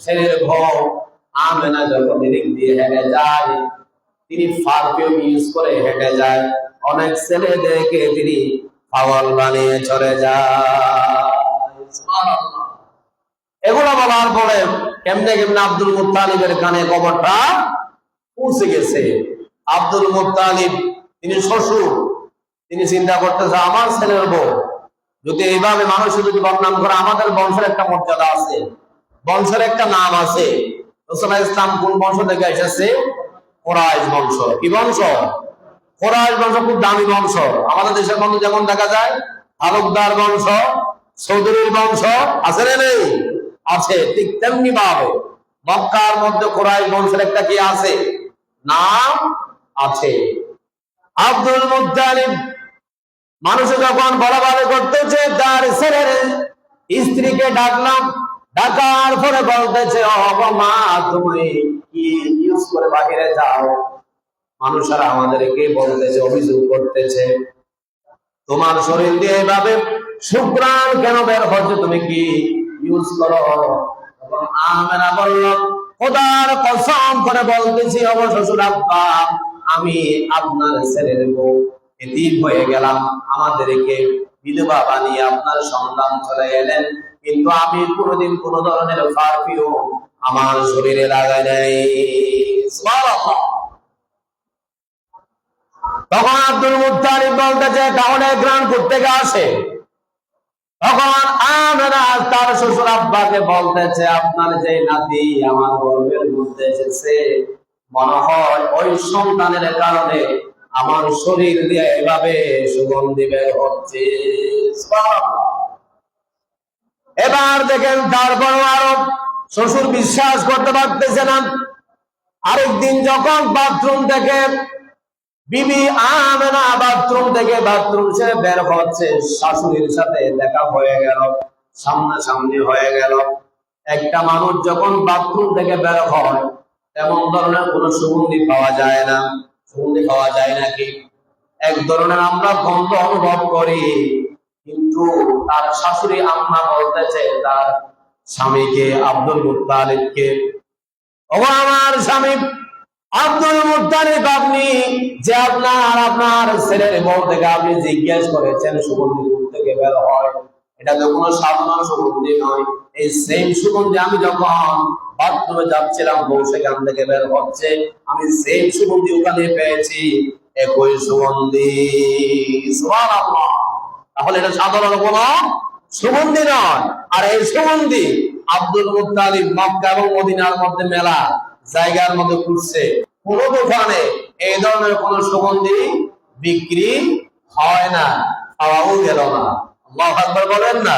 ছেলের বউ আমেনা যখন দিক দিয়ে হেঁটে যায়, তিনি পারফিউম ইউজ করে হেঁটে যায়, অনেক ছেলেদেরকে তিনি পাগল বানিয়ে চলে যায়। সুবহানাল্লাহ। এগুলো বলার পরে কেমনে কেমনে আব্দুল মুত্তালিবের কানে খবরটা পৌঁছে গেছে। আব্দুল মুত্তালিব তিনি শ্বশুর, তিনি চিন্তা করতেছে আমার ছেলের বউ যদি এইভাবে মানুষের যদি বদনাম করে, আমাদের বংশের একটা মর্যাদা আছে, বংশের একটা নাম আছে। রাসূলুল্লাহ ইসলাম কোন বংশ থেকে এসেছে? কুরাইশ বংশ। কি বংশ? কুরাইশ বংশ খুব দামি বংশ। আমাদের দেশের মধ্যে যেমন দেখা যায় তালুকদার বংশ, চৌধুরীর বংশ আছে না নেই? আছে। ঠিক তেমনি ভাবে মক্কার মধ্যে কুরাইশ বংশের একটা কি আছে? নাম আছে। আব্দুল মুত্তালিব মানুষ যখন বলাবলি করতেছে, তার ছেলের স্ত্রীকে ডাকলাম, ডাকার পরে বলতেছে, ও মা তুমি কি ইউজ করে বাহিরে যাও? মানুষেরা আমাদেরকে বলতেছে, অভিযোগ করতেছে, তোমার শরীর দিয়ে এভাবে শুক্রাণ কেন বের হচ্ছে, তুমি কি ইউজ করো? তখন আমেনা বলল, খোদার কসম করে বলতেছি ও শ্বশুর আব্বা, আমি আপনার ছেলের বউ, এতিম হয়ে গেলাম, আমাদেরকে বিধবা বানিয়ে আপনার সন্তান চলে গেলেন, কিন্তু আমি কোনোদিন কোন ধরনের পারফিউম আমার শরীরে লাগাই নাই। সুবহানাল্লাহ। তখন আব্দুল মুত্তালিব বলতেছে, তাহলে গ্রাম থেকে আসে। তখন আমেনা তার শ্বশুর আব্বাকে বলতেছে, আপনার যে নাতি আমার গর্ভের মধ্যে এসেছে, মনে হয় ওই সন্তানের কারণে আমার শরীর দিয়ে এভাবে সুগন্ধি বের হচ্ছে। এবার দেখেন, তারপর আরো শ্বশুর বিশ্বাস করতে পারতেছে না। আরেকদিন যখন বাথরুম থেকে বিবি আমেনা বাথরুম ছেড়ে বের হচ্ছে, শাশুড়ির সাথে দেখা হয়ে গেল, সামনাসামনি হয়ে গেল। একটা মানুষ যখন বাথরুম থেকে বের হয়, এমন ধরনের কোন সুগন্ধি পাওয়া যায় না। সুগন্ধি পাওয়া যায় নাকি? এক ধরনের আমরা গন্ধ অনুভব করি, কিন্তু তার শাশুড়ি আম্মা বলতেছে তার স্বামীকে, আব্দুল মুত্তালিবকে, ও আমার স্বামী আব্দুল মুত্তালিব, আপনি যে আপনার ছেলের বউ থেকে আপনি জিজ্ঞেস করেছেন সুগন্ধি থেকে বের হয়, এটা তো কোনো সাধারণ সুগন্ধি নয়। এই সেম সুগন্ধি আমি যখন বাথরুমে যাচ্ছিলাম, বউ সেখান থেকে বের হচ্ছে, আমি সেম সুগন্ধি ওখানে পেয়েছি, একই সুগন্ধি। সুবহানাল্লাহ। তাহলে এটা সাধারণ কোনো সুগন্ধি নয়। আর এই সুগন্ধি আব্দুল মুত্তালিব মক্কা এবং মদিনার মধ্যে মেলা জায়গার মধ্যে ঘুরছে, কোন দোকানে এই ধরনের কোন সুগন্ধি বিক্রি হয় না, পাওয়াও গেল না। আল্লাহু আকবার বলেন না।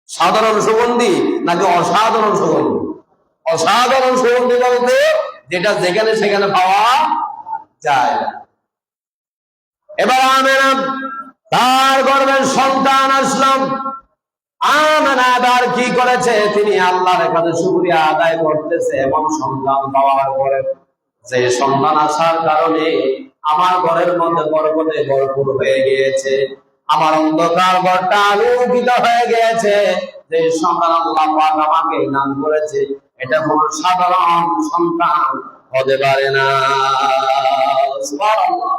সাধারণ সুগন্ধি নাকি অসাধারণ সুগন্ধি? অসাধারণ সুগন্ধি বলতে যেটা যেখানে সেখানে পাওয়া যায় না। এবার আমেনা তার গর্ভের সন্তান আসলাম। আমেনা এবার কি করেছে? তিনি আল্লাহর কাছে শুকরিয়া আদায় করতেছে, এবং সন্তান পাওয়ার পরে যে সন্তান আসার কারণে আমার ঘরের মধ্যে বরকতে ভরপুর হয়ে গিয়েছে, আমার অন্ধকার ঘরটা আলোকিত হয়ে গিয়েছে। যে সন্তান আল্লাহ পাক আমাকে দান করেছে, এটা কোন সাধারণ সন্তান হতে পারে না। সুবহানাল্লাহ।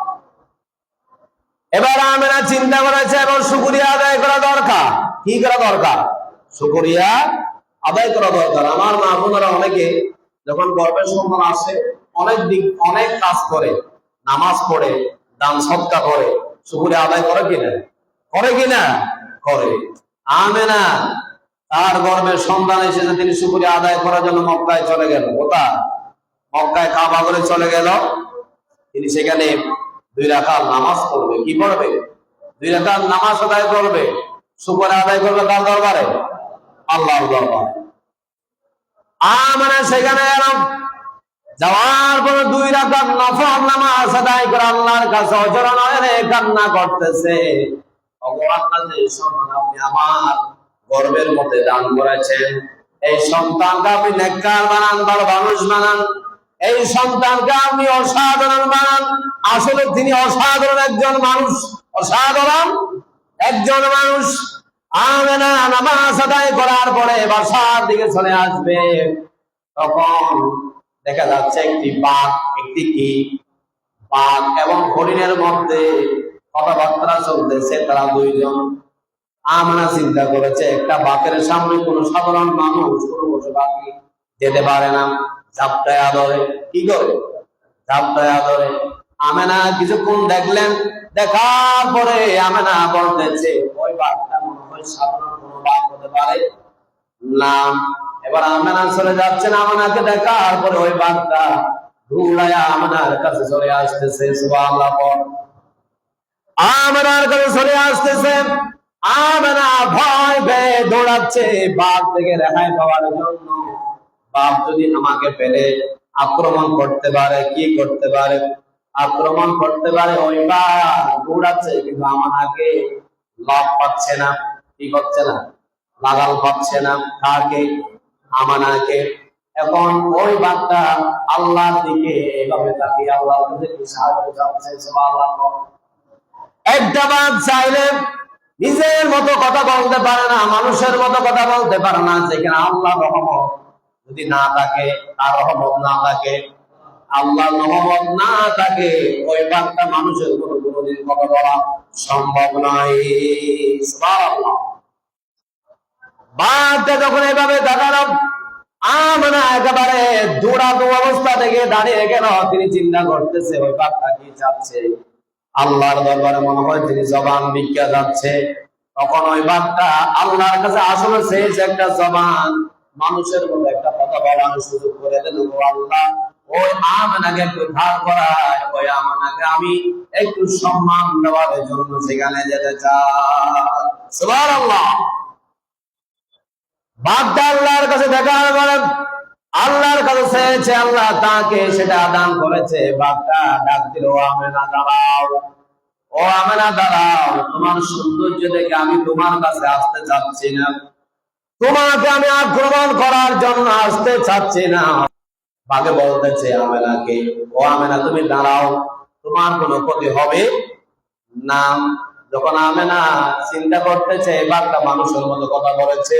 এবার আমেনা চিন্তা করেছে, এবং শুকরিয়া আদায় করা দরকার। কি করা দরকার? শুকরিয়া আদায় করা দরকার। আমার মা বোনেরা অনেকে যখন গর্ভের সন্তান আসে, অনেক কাজ করে, নামাজ পড়ে, দান সদকা করে, শুকরিয়া আদায় করে কিনা? করে কিনা? করে। আমেনা তার গর্ভের সন্তান এসেছে, তিনি শুকরিয়া আদায় করার জন্য মক্কায় চলে গেল। কোথায়? মক্কায় কাবা ঘরে চলে গেল। তিনি সেখানে 2 রাকাত নামাজ পড়বে। কি পড়বে? 2 রাকাত নামাজ আদায় করবে। শুকরিয়া আদায় করবে কার দরবারে? আল্লাহর দরবারে। আমেনা সেখানে এলাম, যাওয়ার পরে 2 রাকাত নফল নামাজ আদায় করে আল্লাহর কাছে অজরান হয়ে কান্না করতেছে, ভগবান যে সন্তান আপনি আমার গর্ভের মধ্যে দান করেছেন, এই সন্তানকে আপনি নেককার বানান, ভালো মানুষ বানান, এই সন্তানকে আপনি অসাধারণ বানান। আসলে তিনি অসাধারণ একজন মানুষ, অসাধারণ একজন মানুষ। আমেনা নামাজ আদায় করার পরে বাসার দিকে চলে আসবে, তখন দেখা যাচ্ছে একটি বাঘ, একটি কি বাঘ এবং হরিণের মধ্যে কথাবার্তা চলতেছে। তারা দুইজন। আমেনা চিন্তা করেছে একটা বাঘের সামনে কোনো সাধারণ মানুষ, কোনো পশু পাখি যেতে পারে না, ঝাপটায়া ধরে। কি করে? ঝাপটায়া ধরে। আমেনা কিছুক্ষণ দেখলেন, দেখার পরে আমেনা বলতেছে ওই বাঘটা মনে হয় সাধারণ কোনো বাঘ হতে পারে না। এবার আমেনা চলে যাচ্ছেন, আমেনাকে দেখার পরে ওই বাঘটা দৌড়ায়া আমেনার কাছে চলে আসতেছে। সুবহানাল্লাহ। আমেনার কাছে চলে আসতেছে। আমেনা ভয় পেয়ে দৌড়াচ্ছে বাঘ থেকে রেহাই পাওয়ার জন্য। বাঘ যদি আমাকে পেলে আক্রমণ করতে পারে, কি করতে পারে? আক্রমণ করতে পারে। ওই বাঘ দৌড়াচ্ছে, কিন্তু আমাকে লাভ পাচ্ছে না। কি করছে না? লাগাল পাচ্ছে না। কাকে? আমানাকে। এখন ওই বাঘটা আল্লাহর দিকে এভাবে তাকিয়ে আল্লাহর দিকে সাহায্য চাচ্ছে। সুবহানাল্লাহ। একটা বাঘ চাইলে নিজের মতো কথা বলতে পারে না, মানুষের মতো কথা বলতে পারে না। যেখানে আল্লাহর রহমত যদি না থাকে, তার রহমত না থাকে, আল্লাহর রহমত না থাকে, ওই বাঘটা মানুষের মতো কোনোদিন কথা বলা সম্ভব নয়। সুবহানাল্লাহ। বাঘটা যখন এভাবে দেখালো, আমেনা একেবারে দৌড়াদৌ অবস্থা থেকে দাঁড়িয়ে গেল। তিনি চিন্তা করতেছে ওই বাঘটা কি চাচ্ছে। আল্লাহর দরবারে মনে হয় তিনি জবান ভিক্ষা যাচ্ছে। তখন ওই বাঘটা আল্লাহর কাছে আসলে চেয়েছে একটা জবান, মানুষের মতো একটা কথা বলার সুযোগ করে দেন। আল্লাহ, ওই আমেনাকে একটু ধার করায়, ওই আমেনাকে আমি একটু সম্মান দেওয়ার জন্য সেখানে যেতে চাই। সুবহানাল্লাহ। বাঘটা আল্লাহর কাছে দেখার পরে আল্লাহর কাছে চেয়েছে, আল্লাহ তাকে সেটা দান করেছে। বাঘটা ডাক দিল, ও আমেনা দাঁড়াও, ও আমেনা দাঁড়াও। তোমার সৌন্দর্য দেখে আমি তোমার কাছে আসতে চাচ্ছি না, তোমাকে আমি আক্রমণ করার জন্য আসতে চাচ্ছি না। বাঘে বলতেছে আমেনাকে, ও আমেনা তুমি দাঁড়াও, তোমার কোনো ক্ষতি হবে না। যখন আমেনা চিন্তা করতেছে এই বাঘটা মানুষের মতো কথা বলেছে,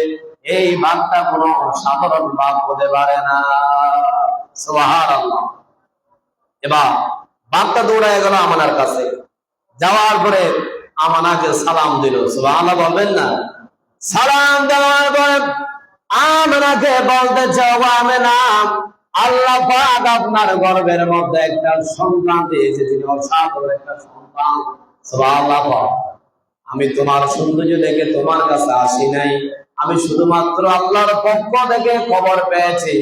এই বাঘটা কোন সাধারণ বাঘ হতে পারে না। সুবহানাল্লাহ। এবার বাঘটা দৌড়ায় গেল আমানার কাছে। যাওয়ার পরে আমানাকে সালাম দিল। সুবহানাল্লাহ বলবেন না? সালাম দেওয়ার পরে আমানাকে বলতেছে, ও আমেনা, আল্লাহ পাক আপনার গর্ভের মধ্যে একটা সন্তান দিয়েছে, যিনি অসাধারণ একটা সন্তান। সুবহানাল্লাহ। আমি তোমার সৌন্দর্য দেখে তোমার কাছে আসি নাই, আমি শুধুমাত্র আল্লাহর পক্ষ থেকে খবর পেয়েছি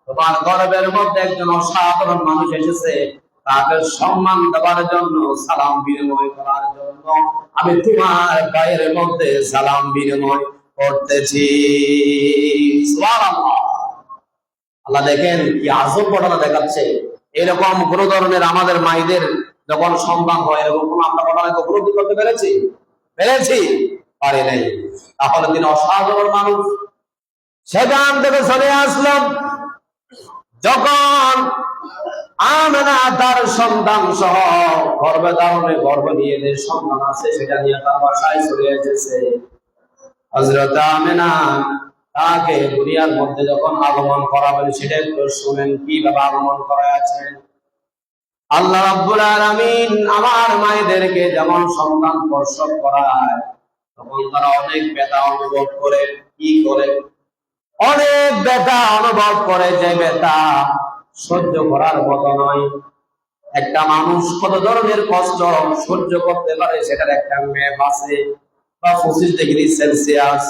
তোমার গর্ভের মধ্যে একজন অসাধারণ মানুষ এসেছে, তাকে সম্মান দেওয়ার জন্য, সালাম বিনিময় করার জন্য আমি তোমার পায়ের মধ্যে সালাম বিনিময় করতেছি। সুবহানাল্লাহ। আল্লাহ দেখেন কি আজব ঘটনা দেখাচ্ছে। এরকম কোন ধরনের আমাদের মায়েদের যখন সন্তান হয়, এরকম কোন আমরা ঘটনা উপলব্ধি করতে পেরেছি? পারি নাই। তাহলে তিনি অসাধারণ মানুষ। সেখান থেকে চলে আসলো। যখন আমেনা তার সন্তান সহ গর্ভে ধারণে গর্ভ নিয়ে যে সন্তান আছে সেটা নিয়ে তার বাসায় চলে এসেছে, হযরত আমেনা তাকে দুনিয়ার মধ্যে যখন আগমন করাবেন সেটা একটু শুনেন কিভাবে আগমন করা আছেন। আল্লাহ রাব্বুল আলামিন আমার মায়েদেরকে যেমন সন্তান প্রসব করায়, তখন তারা অনেক ব্যথা অনুভব করে। কি করে? অনেক ব্যথা অনুভব করে, যে ব্যথা সহ্য করার মতো নয়। একটা মানুষ কত ধরনের কষ্ট সহ্য করতে পারে সেটার একটা ম্যাপ আছে, বা 25 ডিগ্রি সেলসিয়াস,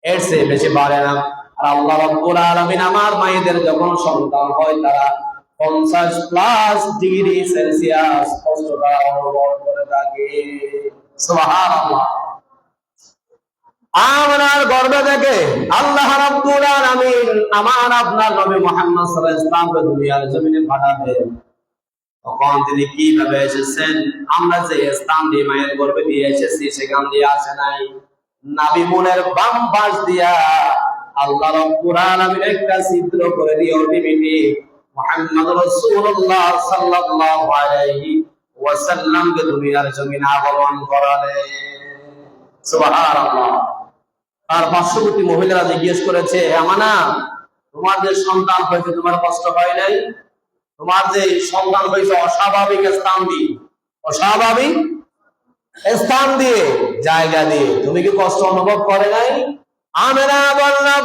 এর চেয়ে বেশি পারে না। আর আল্লাহ রাব্বুল আলামিন আমার মায়েদের যখন সন্তান হয়, তারা 50+ ডিগ্রি সেলসিয়াস কষ্টটা অনুভব করে থাকে। সুবহানাল্লাহ। আমাদের গর্ভে থেকে আল্লাহ রাব্বুল আলামিন আমার আপনার নবী মুহাম্মদ সাল্লাল্লাহু আলাইহি ওয়াসাল্লামকে দুনিয়ার জমিনে পাঠাবেন, তখন তিনি কিভাবে এসেছেন? আমরা যে স্থান দিয়ে মায়ের গর্ভে দিয়ে এসেছি সেখান দিয়ে আসে নাই। নাভি মূলের বাম পাশ দিয়া আল্লাহ রাব্বুল আলামিন একটা ছিদ্র করে দিয়ে বিবি মুহাম্মদ রাসূলুল্লাহ সাল্লাল্লাহু আলাইহি ওয়াসাল্লামকে দুনিয়ার জমিনে আগমন করালেন। সুবহানাল্লাহ। তার পার্শ্ববর্তী মহিলারা জিজ্ঞেস করেছে, আমানা, তোমার যে সন্তান হয়েছে তোমার কষ্ট হয় নাই? তোমার যে সন্তান হয়েছে অস্বাভাবিক স্থান দিয়ে, অস্বাভাবিক স্থান দিয়ে, জায়গা দিয়ে, তুমি কি কষ্ট অনুভব করে নাই? আমেনা বললাম,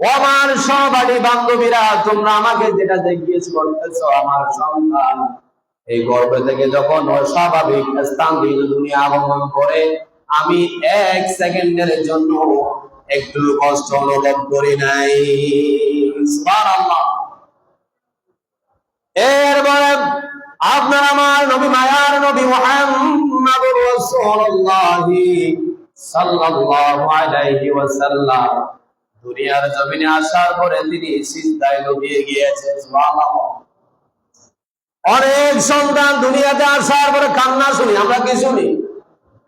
ও আমার সহপাঠী বান্ধবীরা, তোমরা আমাকে যেটা জিজ্ঞেস করতেছো, আমার সন্তান এই গর্ভ থেকে যখন অস্বাভাবিক স্থান দিয়ে দুনিয়া আগমন করে, আমি 1 সেকেন্ডের জন্য একটু কষ্ট অনুভব করি নাই। সুবহানাল্লাহ। এরপরে আপনার আমার নবী, মায়ার নবী মুহাম্মদুর রাসূলুল্লাহ সাল্লাল্লাহু আলাইহি ওয়াসাল্লাম দুনিয়ার জমিনে আসার পরে তিনি সিজদায় লুটিয়ে গিয়েছেন। সুবহানাল্লাহ। অনেক সন্তান দুনিয়াতে আসার পরে কান্না শুনি, আমরা কি শুনি?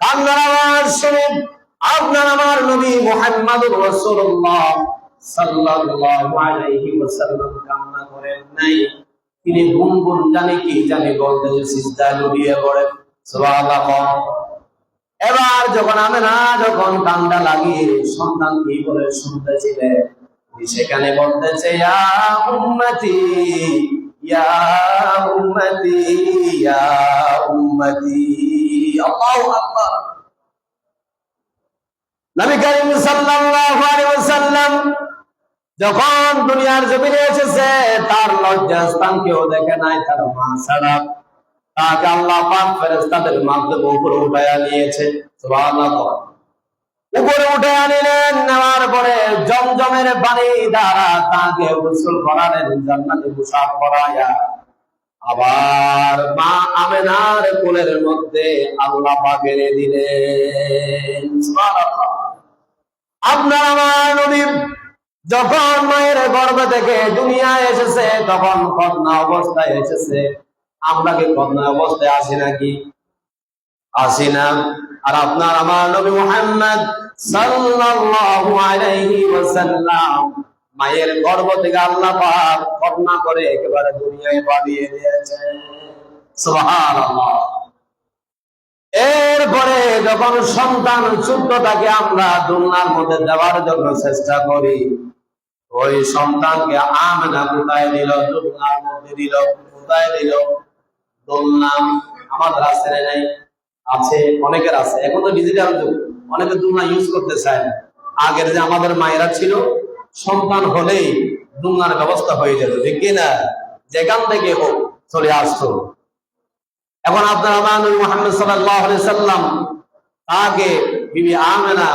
কান্নার আওয়াজ শুনি। আপনার আমার নবী মুহাম্মদুর রাসূলুল্লাহ সাল্লাল্লাহু আলাইহি ওয়াসাল্লাম কান্না করেন নাই, তিনি গুনগুন জানি বলতে সিজদায় লুটিয়ে পড়েন। সুবহানাল্লাহ। এবার যখন আমেনা যখন কান্না লাগিয়ে সন্তান কি বলে শুনতেছিলেন, সেখানে বলতেছে, ইয়া উম্মতি ইয়া উম্মতি ইয়া উম্মতি। আল্লাহু আকবার। নবী করিম সাল্লাল্লাহু আলাইহি ওয়াসাল্লাম যখন দুনিয়ার জমিনে এসেছে, তার লজ্জাস্থান কেউ দেখে নাই, তার মা ছাড়া। তাকে আল্লাহ পাক ফেরেশতাদের মাধ্যমে উপরে উঠায়া নিয়েছে। সুবহানাল্লাহ। উপরে উঠে আনিলেন, নেওয়ার পরে জমজমের পানি দ্বারা তাকে গোসল করালেন, জান্নাতে গোসল করায়া আবার মা আমেনার কোলের মধ্যে আল্লাহ পাক এনে দিলেন। সুবহানাল্লাহ। আপনার আমার নবী যখন মায়ের গর্ভ থেকে দুনিয়ায় এসেছে, তখন কন্যা অবস্থায় এসেছে। আমরা কি কন্যা অবস্থায় আছি নাকি? আসি না। আর আপনার আমার নবী মুহাম্মদ সাল্লাল্লাহু আলাইহি ওয়াসাল্লাম মায়ের গর্ভ থেকে আল্লাহ পাক কন্যা করে একেবারে দুনিয়ায় পাঠিয়ে দিয়েছেন। সুবহানাল্লাহ। এরপরে যখন সন্তান ছোটটাকে আমরা দুনিয়ার মধ্যে দেওয়ার জন্য চেষ্টা করি, ওই সন্তানকে আমেনা কোথায় দিল? দুনিয়ার মধ্যে দিল। কোথায় দিল? দোলনা আমাদের আছে নাই? আছে, অনেকের আছে। এখন তো ডিজিটাল যুগ, অনেকে দোলনা ইউজ করতে চায় না। আগের যে আমাদের মায়েরা ছিল, সন্তান হলেই দোলনার ব্যবস্থা হয়ে যেত, ঠিক কিনা? যেখান থেকে হোক চলে আসতো। এখন আপনার আমার নবী মুহাম্মদ সাল্লাল্লাহু আলাইহি সাল্লাম তাকে বিবি আমেনা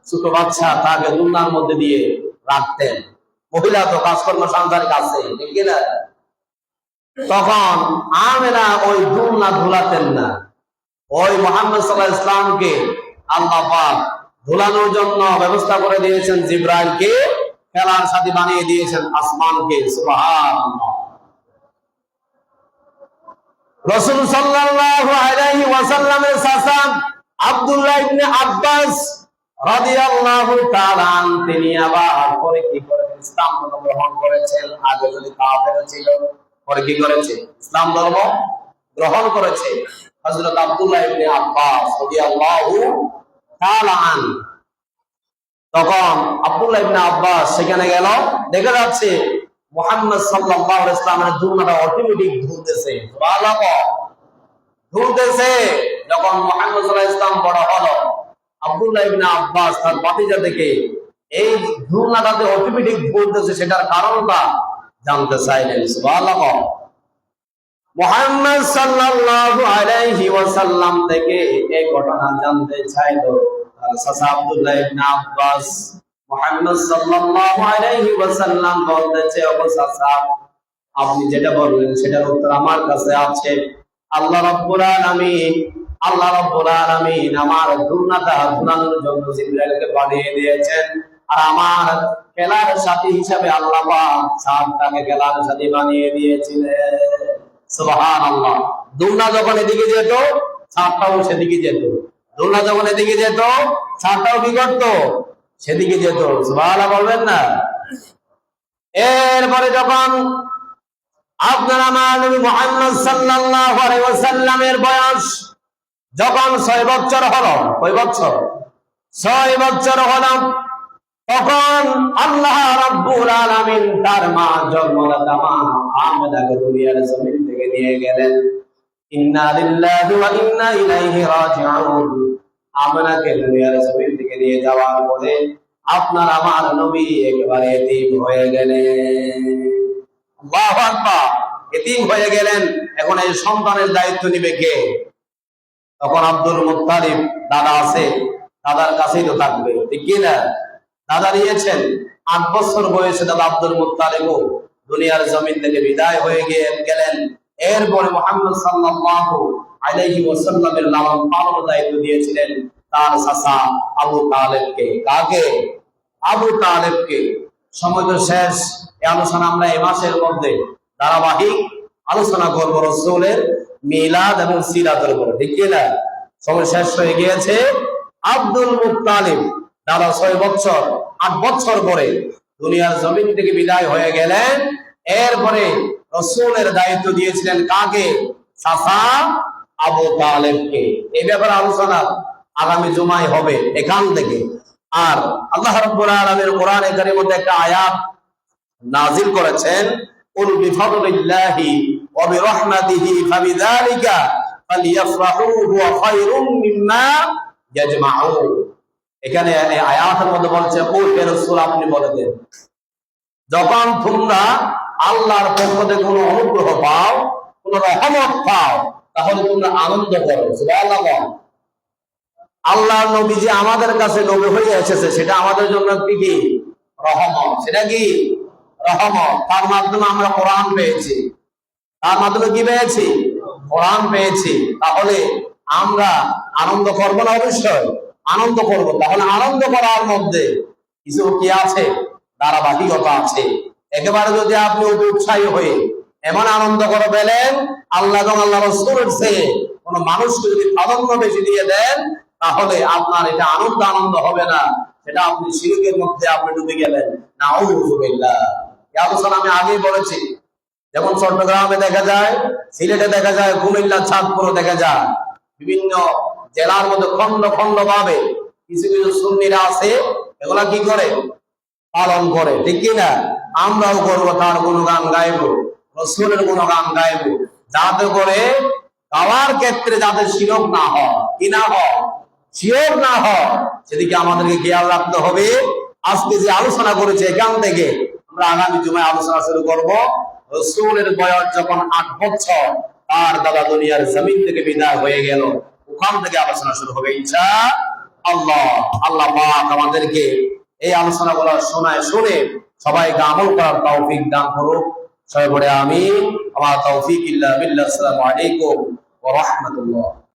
ছোট বাচ্চা তাকে দোলনার মধ্যে দিয়ে রাখতেন। মহিলা তো কাজকর্ম সংসারিক আছে, ঠিক কিনা? তখন আমেনা ওই দোলনা ধুলাতেন না। ওই মুহাম্মদ সাল্লাল্লাহু আলাইহি ইসলামকে আল্লাহ পাক ধুলানোর জন্য ব্যবস্থা করে দিয়েছেন, জিবরাইলকে খেলার সাথী বানিয়ে দিয়েছেন, আসমানকে। সুবহানাল্লাহ। রাসূল সাল্লাল্লাহু আলাইহি ওয়াসাল্লামের চাচা আব্দুল্লাহ ইবনে আব্বাস রাদিয়াল্লাহু তাআলা তিনি আবার পরে কি করেছেন? ইসলাম ধর্ম গ্রহণ করেছেন। আগে যদি কাফের ছিল, পরে কি করেছে? ইসলাম ধর্ম গ্রহণ করেছে। হযরত আব্দুল্লাহ ইবনে আব্বাস রাদিয়াল্লাহু তাআলা তখন আব্দুল্লাহ ইবনে আব্বাস সেখানে গেল, দেখা যাচ্ছে মুহাম্মদ সাল্লাল্লাহু আলাইহি ওয়াসাল্লামের দুলনাটা অটোমেটিক ঘুরতেছে। সুবহানাল্লাহ। ঘুরতেছে। যখন মুহাম্মদ সাল্লাল্লাহু আলাইহি ওয়াসাল্লাম বড় হলো, আব্দুল্লাহ ইবনে আব্বাস তার ভাতিজা থেকে এই দুলনাটাতে অটোমেটিক ঘুরতেছে, সেটার কারণটা জানতে চাইলেন। সুবহানাল্লাহ। মুহাম্মদ সাল্লাল্লাহু আলাইহি ওয়াসাল্লাম থেকে এই ঘটনা জানতে চাইলো তার চাচা আব্দুল্লাহ ইবনে আব্বাস। মুহাম্মদ সাল্লাল্লাহু আলাইহি ওয়াসাল্লাম বলতেছে, ওগো চাচা, আপনি যেটা বললেন সেটার উত্তর আমার কাছে আছে। আল্লাহ রাব্বুল আলামিন আমার দুলনাটা ঘুরানোর জন্য জিবরাইলকে পাঠিয়ে দিয়েছেন। আর আমার খেলার সাথী হিসাবে আল্লাহ পাক ছাদটাকে খেলার সাথী বানিয়ে দিয়েছিলেন। সুবহানাল্লাহ। দুলনা যখন এদিকে যেত, ছাদটাও সেদিকে যেত। দুলনা যখন এদিকে যেত, ছাদটাও কি করতো? সেদিকে যেত। সুবহানাল্লাহ বলবেন না? এরপরে যখন আপনার আমার নবী মুহাম্মদ সাল্লাল্লাহু আলাইহি ওয়াসাল্লামের বয়স যখন 6 বছর হলো, কয় বছর? 6 বছর হলো, তখন আল্লাহ রাব্বুল আলামিন তার মা জন্মদাতা মা আমেনাকে দুনিয়ার জমিন থেকে নিয়ে গেলেন। ইন্না লিল্লাহি ওয়া ইন্না ইলাইহি রাজিউন। আমেনাকে দুনিয়ার জমিন থেকে নিয়ে যাওয়ার পরে আপনার আমার নবী একেবারে এতিম হয়ে গেলেন। আল্লাহু আকবার। এতিম হয়ে গেলেন। এখন এই সন্তানের দায়িত্ব নিবে কে? তখন আব্দুল মুত্তালিব দাদা আছে, দাদার কাছেই তো থাকবে, ঠিক কি না? দাদা নিয়েছেন। 8 বছর বয়সে দাদা আব্দুল মুত্তালিবও দুনিয়ার জমিন থেকে বিদায় হয়ে গেলেন। এরপরে মুহাম্মদ সাল্লাল্লাহু আলাইহি ওয়াসাল্লামের লালন পালনের দায়িত্ব দিয়েছিলেন তার চাচা আবু তালেবকে। কাকে? আবু তালেবকে। সময় তো শেষ। এই আলোচনা আমরা এই মাসের মধ্যে ধারাবাহিক আলোচনা করবো রাসূলের মিলাদ এবং সিরাতের উপর, ঠিক কি না? সময় শেষ হয়ে গিয়েছে। আব্দুল মুত্তালিব দাদা 6 বছর 8 বছর পরে দুনিয়ার জমিন থেকে বিদায় হয়ে গেলেন। এরপরে রাসূলের দায়িত্ব দিয়েছিলেন কাকে? চাচা আবু তালেবকে। এই ব্যাপারে আলোচনা আগামী জুমায় হবে এখান থেকে। আর আল্লাহ রাব্বুল আলামিন কোরআনে কারীমের মধ্যে একটা আয়াত নাযিল করেছেন, কুল বিফাদলিল্লাহি ওয়া বিরহমাতিহি ফাবিযালিকা ফালইফরাহু হুয়া খায়রুম মিম্মা ইয়াজমাউন। এখানে এই আয়াতের মধ্যে বলছে, ও হে রাসূল আপনি বলে দেন, যখন তোমরা আল্লাহর পক্ষ থেকে কোনো অনুগ্রহ পাও, কোনো রহমত পাও, তাহলে তোমরা আনন্দ করো। সুবহানাল্লাহ। আল্লাহর নবী যে আমাদের কাছে নবী হয়ে এসেছে সেটা আমাদের জন্য কি? রহমত। সেটা কি? রহমত। তার মাধ্যমে আমরা কোরআন পেয়েছি। তার মাধ্যমে কি পেয়েছি? কোরআন পেয়েছি। তাহলে আমরা আনন্দ করবো না? অবশ্যই আনন্দ করব। তাহলে আনন্দ করার মধ্যে কিছু কি আছে? ধারাবাহিকতা আছে। একেবারে যদি আপনি উৎসাহী হয়ে এমন আনন্দ করে পেলেন আল্লাহ এবং আল্লাহ রাসূলের চেয়ে কোন মানুষকে যদি প্রাধান্য বেশি দিয়ে দেন, তাহলে আপনার এটা আনন্দ হবে না, সেটা আপনি শিরকের মধ্যে আপনি ডুবে গেলেন। নাউযুবিল্লাহ। এই আলোচনা আমি আগেই বলেছি। যেমন চট্টগ্রামে দেখা যায়, সিলেটে দেখা যায়, কুমিল্লা চাঁদপুরে দেখা যায়, বিভিন্ন জেলার মধ্যে খন্ড খন্ড ভাবে কিছু কিছু সুন্নিরা আছে, এগুলা কি করে? পালন করে, ঠিক কি না? আমরাও করবো, তার গুণগান গাইবো, রাসূলের গুণগান গাইবো, যাতে করে গাওয়ার ক্ষেত্রে যাতে শিরক না হয়, কি না হয়? শিরক না হয়, সেদিকে আমাদেরকে খেয়াল রাখতে হবে। আজকে যে আলোচনা করেছে এখান থেকে আমরা আগামী জুমায় আলোচনা শুরু করব। রাসূলের বয়স যখন 8 বছর, তার দাদা দুনিয়ার জমিন থেকে বিদায় হয়ে গেল, ওখান থেকে আলোচনা শুরু হবে ইনশাআল্লাহ। আল্লাহ পাক আমাদেরকে এই আলোচনাগুলো শুনে সবাইকে আমল করার তৌফিক দান করুক। সবাই বলে আমিন। আমার তৌফিক ইল্লা বিল্লাহ। আসসালামু আলাইকুম ওয়া রাহমাতুল্লাহ।